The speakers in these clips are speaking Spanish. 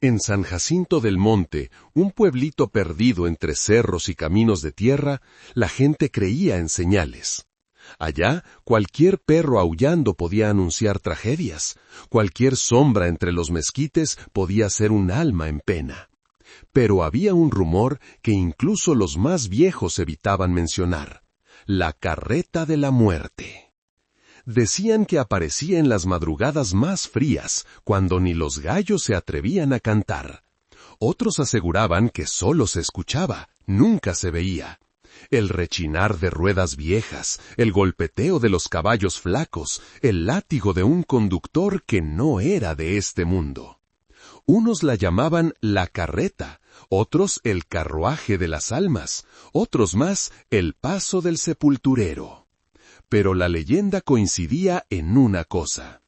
En San Jacinto del Monte, un pueblito perdido entre cerros y caminos de tierra, la gente creía en señales. Allá, cualquier perro aullando podía anunciar tragedias, cualquier sombra entre los mezquites podía ser un alma en pena. Pero había un rumor que incluso los más viejos evitaban mencionar: la carreta de la muerte. Decían que aparecía en las madrugadas más frías, cuando ni los gallos se atrevían a cantar. Otros aseguraban que solo se escuchaba, nunca se veía. El rechinar de ruedas viejas, el golpeteo de los caballos flacos, el látigo de un conductor que no era de este mundo. Unos la llamaban la carreta, otros el carruaje de las almas, otros más el paso del sepulturero. Pero la leyenda coincidía en una cosa: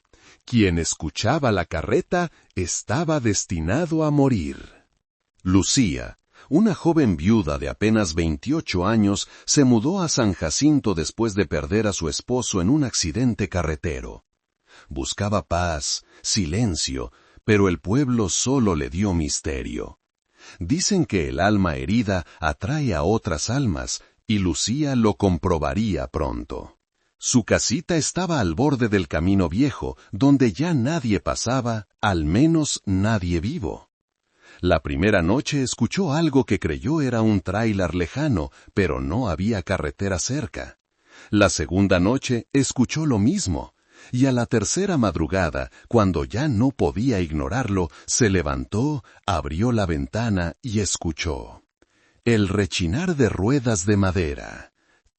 quien escuchaba la carreta estaba destinado a morir. Lucía, una joven viuda de apenas 28 años, se mudó a San Jacinto después de perder a su esposo en un accidente carretero. Buscaba paz, silencio, pero el pueblo solo le dio misterio. Dicen que el alma herida atrae a otras almas, y Lucía lo comprobaría pronto. Su casita estaba al borde del camino viejo, donde ya nadie pasaba, al menos nadie vivo. La primera noche escuchó algo que creyó era un tráiler lejano, pero no había carretera cerca. La segunda noche escuchó lo mismo, y a la tercera madrugada, cuando ya no podía ignorarlo, se levantó, abrió la ventana y escuchó el rechinar de ruedas de madera.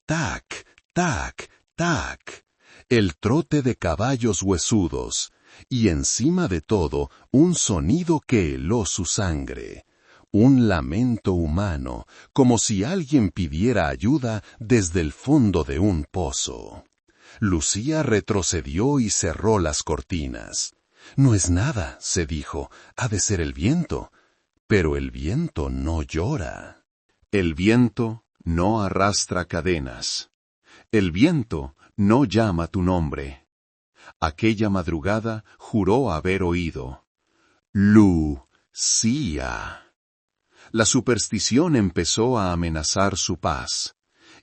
Tac, tac, tac, el trote de caballos huesudos, y encima de todo, un sonido que heló su sangre, un lamento humano, como si alguien pidiera ayuda desde el fondo de un pozo. Lucía retrocedió y cerró las cortinas. No es nada, se dijo, ha de ser el viento. Pero el viento no llora. El viento no arrastra cadenas. El viento no llama tu nombre. Aquella madrugada juró haber oído: Lucía. La superstición empezó a amenazar su paz,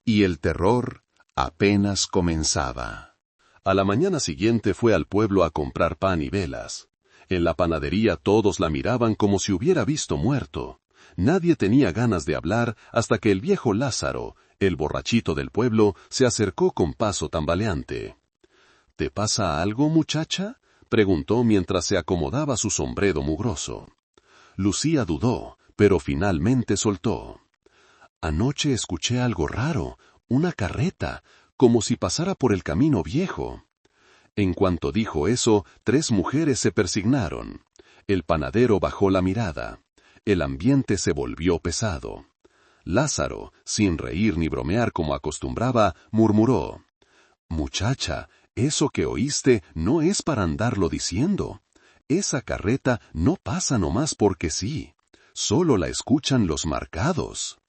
y el terror apenas comenzaba. A la mañana siguiente fue al pueblo a comprar pan y velas. En la panadería todos la miraban como si hubiera visto muerto. Nadie tenía ganas de hablar hasta que el viejo Lázaro, el borrachito del pueblo, se acercó con paso tambaleante. —¿Te pasa algo, muchacha? —preguntó mientras se acomodaba su sombrero mugroso. Lucía dudó, pero finalmente soltó: —Anoche escuché algo raro, una carreta, como si pasara por el camino viejo. En cuanto dijo eso, 3 mujeres se persignaron. El panadero bajó la mirada. El ambiente se volvió pesado. Lázaro, sin reír ni bromear como acostumbraba, murmuró: —Muchacha, eso que oíste no es para andarlo diciendo. Esa carreta no pasa nomás porque sí. Solo la escuchan los marcados.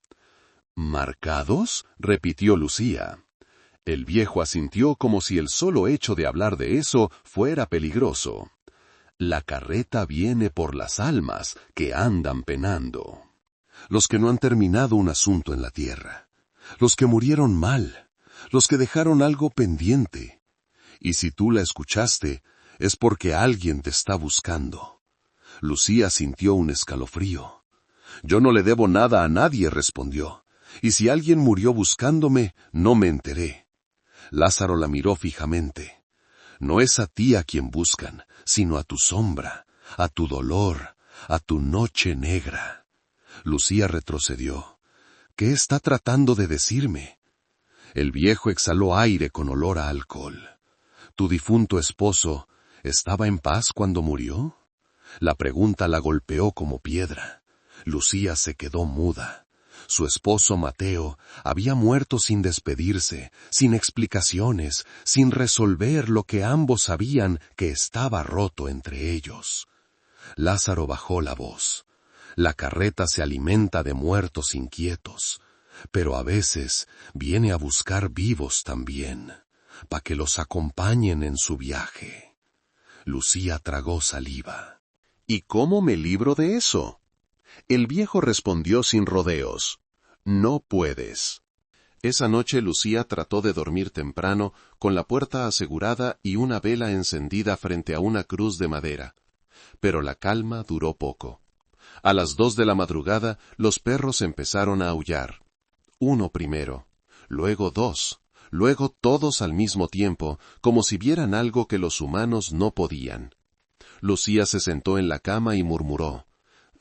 —¿Marcados? —repitió Lucía. El viejo asintió como si el solo hecho de hablar de eso fuera peligroso. La carreta viene por las almas que andan penando. Los que no han terminado un asunto en la tierra. Los que murieron mal. Los que dejaron algo pendiente. Y si tú la escuchaste, es porque alguien te está buscando. Lucía sintió un escalofrío. —Yo no le debo nada a nadie —respondió—, y si alguien murió buscándome, no me enteré. Lázaro la miró fijamente. No es a ti a quien buscan, sino a tu sombra, a tu dolor, a tu noche negra. Lucía retrocedió. ¿Qué está tratando de decirme? El viejo exhaló aire con olor a alcohol. ¿Tu difunto esposo estaba en paz cuando murió? La pregunta la golpeó como piedra. Lucía se quedó muda. Su esposo Mateo había muerto sin despedirse, sin explicaciones, sin resolver lo que ambos sabían que estaba roto entre ellos. Lázaro bajó la voz. La carreta se alimenta de muertos inquietos, pero a veces viene a buscar vivos también, para que los acompañen en su viaje. Lucía tragó saliva. ¿Y cómo me libro de eso? El viejo respondió sin rodeos. No puedes. Esa noche Lucía trató de dormir temprano, con la puerta asegurada y una vela encendida frente a una cruz de madera. Pero la calma duró poco. A las 2 de la madrugada, los perros empezaron a aullar. Uno primero, luego 2, luego todos al mismo tiempo, como si vieran algo que los humanos no podían. Lucía se sentó en la cama y murmuró: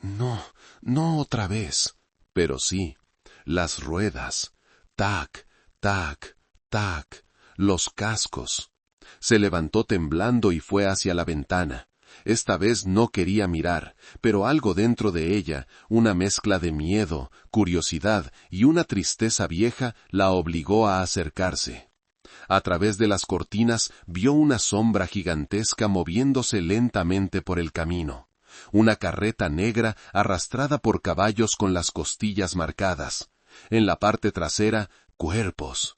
«No, no otra vez». Pero sí, las ruedas. Tac, tac, tac, los cascos. Se levantó temblando y fue hacia la ventana. Esta vez no quería mirar, pero algo dentro de ella, una mezcla de miedo, curiosidad y una tristeza vieja, la obligó a acercarse. A través de las cortinas vio una sombra gigantesca moviéndose lentamente por el camino. Una carreta negra arrastrada por caballos con las costillas marcadas. En la parte trasera, cuerpos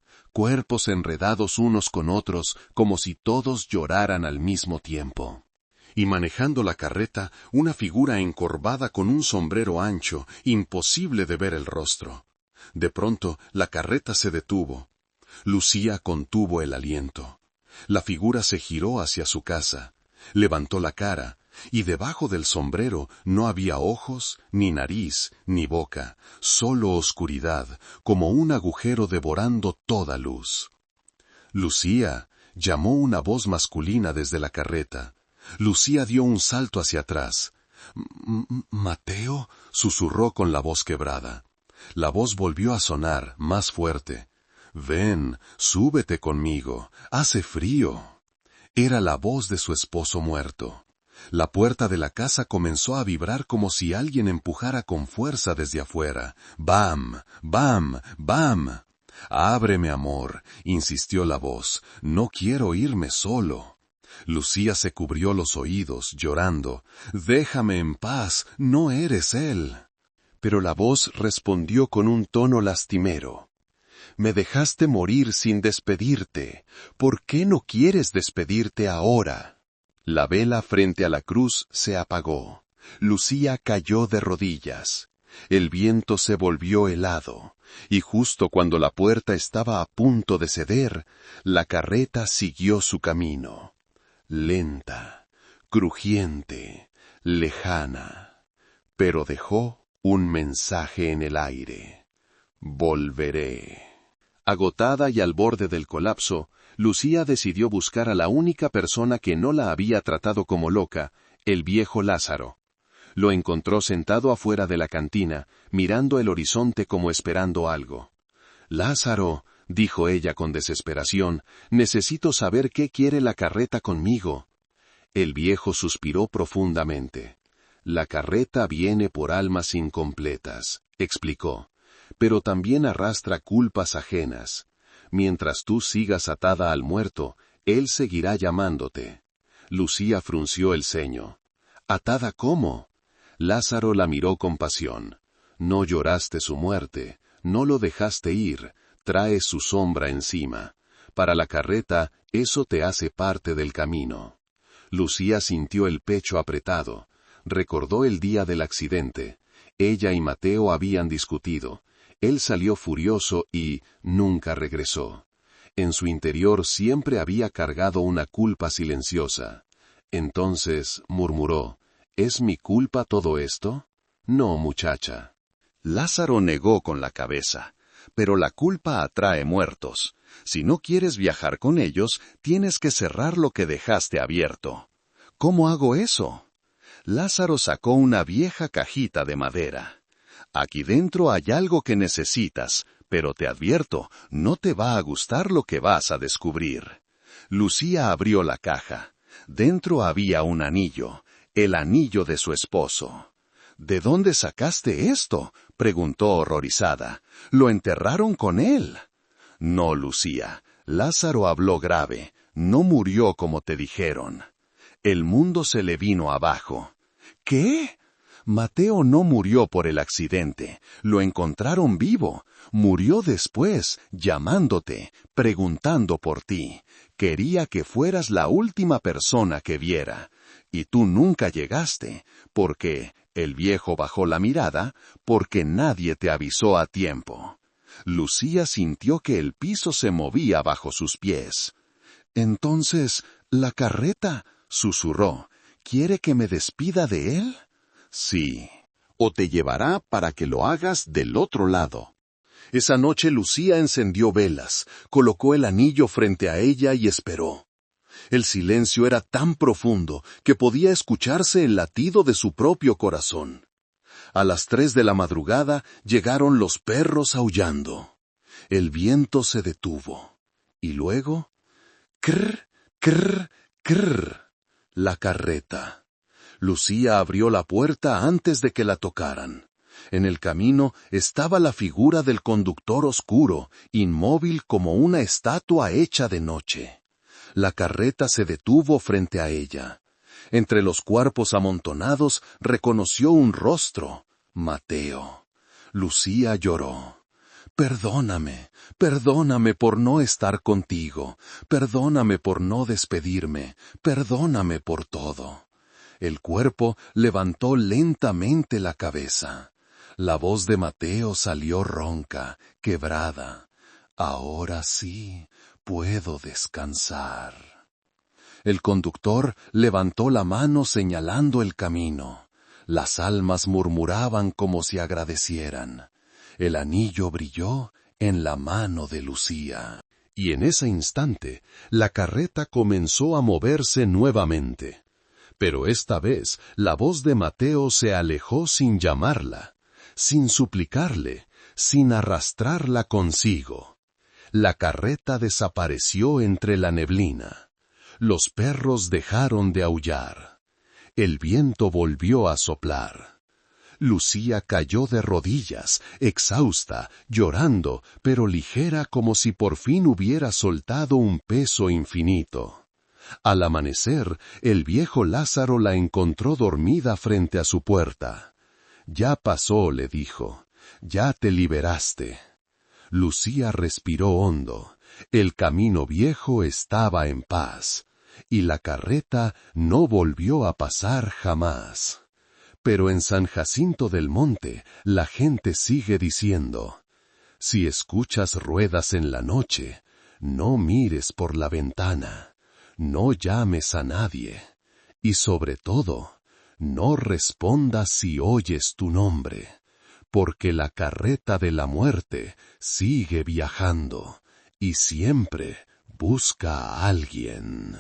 enredados unos con otros, como si todos lloraran al mismo tiempo. Y manejando la carreta, una figura encorvada con un sombrero ancho, imposible de ver el rostro. De pronto, la carreta se detuvo. Lucía contuvo el aliento. La figura se giró hacia su casa, levantó la cara, y debajo del sombrero no había ojos, ni nariz, ni boca, solo oscuridad, como un agujero devorando toda luz. «Lucía», llamó una voz masculina desde la carreta. Lucía dio un salto hacia atrás. «¿Mateo?», susurró con la voz quebrada. La voz volvió a sonar, más fuerte. «Ven, súbete conmigo, hace frío». Era la voz de su esposo muerto. La puerta de la casa comenzó a vibrar como si alguien empujara con fuerza desde afuera. «¡Bam! ¡Bam! ¡Bam!». «Ábreme, amor», insistió la voz. «No quiero irme solo». Lucía se cubrió los oídos, llorando. «Déjame en paz, no eres él». Pero la voz respondió con un tono lastimero. «Me dejaste morir sin despedirte. ¿Por qué no quieres despedirte ahora?» La vela frente a la cruz se apagó. Lucía cayó de rodillas. El viento se volvió helado, y justo cuando la puerta estaba a punto de ceder, la carreta siguió su camino. Lenta, crujiente, lejana, pero dejó un mensaje en el aire. «Volveré». Agotada y al borde del colapso, Lucía decidió buscar a la única persona que no la había tratado como loca, el viejo Lázaro. Lo encontró sentado afuera de la cantina, mirando el horizonte como esperando algo. «Lázaro», dijo ella con desesperación, «necesito saber qué quiere la carreta conmigo». El viejo suspiró profundamente. «La carreta viene por almas incompletas», explicó, «pero también arrastra culpas ajenas. Mientras tú sigas atada al muerto, él seguirá llamándote». Lucía frunció el ceño. «¿Atada cómo?». Lázaro la miró con pasión. «No lloraste su muerte, no lo dejaste ir, traes su sombra encima. Para la carreta, eso te hace parte del camino». Lucía sintió el pecho apretado. Recordó el día del accidente. Ella y Mateo habían discutido. Él salió furioso y nunca regresó. En su interior siempre había cargado una culpa silenciosa. Entonces murmuró: «¿Es mi culpa todo esto?». «No, muchacha». Lázaro negó con la cabeza. «Pero la culpa atrae muertos. Si no quieres viajar con ellos, tienes que cerrar lo que dejaste abierto». «¿Cómo hago eso?». Lázaro sacó una vieja cajita de madera. «Aquí dentro hay algo que necesitas, pero te advierto, no te va a gustar lo que vas a descubrir». Lucía abrió la caja. Dentro había un anillo, el anillo de su esposo. «¿De dónde sacaste esto?», preguntó horrorizada. «¿Lo enterraron con él?». «No, Lucía, Lázaro habló grave, no murió como te dijeron». El mundo se le vino abajo. «¿Qué?». «Mateo no murió por el accidente, lo encontraron vivo. Murió después, llamándote, preguntando por ti. Quería que fueras la última persona que viera. Y tú nunca llegaste, porque el viejo bajó la mirada, porque nadie te avisó a tiempo. Lucía sintió que el piso se movía bajo sus pies. «Entonces, la carreta», susurró, «¿quiere que me despida de él?» «Sí, o te llevará para que lo hagas del otro lado». Esa noche Lucía encendió velas, colocó el anillo frente a ella y esperó. El silencio era tan profundo que podía escucharse el latido de su propio corazón. A las 3 de la madrugada llegaron los perros aullando. El viento se detuvo. Y luego, crr, crr, crr, la carreta. Lucía abrió la puerta antes de que la tocaran. En el camino estaba la figura del conductor oscuro, inmóvil como una estatua hecha de noche. La carreta se detuvo frente a ella. Entre los cuerpos amontonados reconoció un rostro, Mateo. Lucía lloró. «Perdóname, perdóname por no estar contigo, perdóname por no despedirme, perdóname por todo». El cuerpo levantó lentamente la cabeza. La voz de Mateo salió ronca, quebrada. «Ahora sí, puedo descansar». El conductor levantó la mano señalando el camino. Las almas murmuraban como si agradecieran. El anillo brilló en la mano de Lucía. Y en ese instante, la carreta comenzó a moverse nuevamente. Pero esta vez, la voz de Mateo se alejó sin llamarla, sin suplicarle, sin arrastrarla consigo. La carreta desapareció entre la neblina. Los perros dejaron de aullar. El viento volvió a soplar. Lucía cayó de rodillas, exhausta, llorando, pero ligera como si por fin hubiera soltado un peso infinito. Al amanecer, el viejo Lázaro la encontró dormida frente a su puerta. «Ya pasó», le dijo, «ya te liberaste». Lucía respiró hondo. El camino viejo estaba en paz, y la carreta no volvió a pasar jamás. Pero en San Jacinto del Monte la gente sigue diciendo: «Si escuchas ruedas en la noche, no mires por la ventana, no llames a nadie, y sobre todo, no respondas si oyes tu nombre, porque la carreta de la muerte sigue viajando y siempre busca a alguien».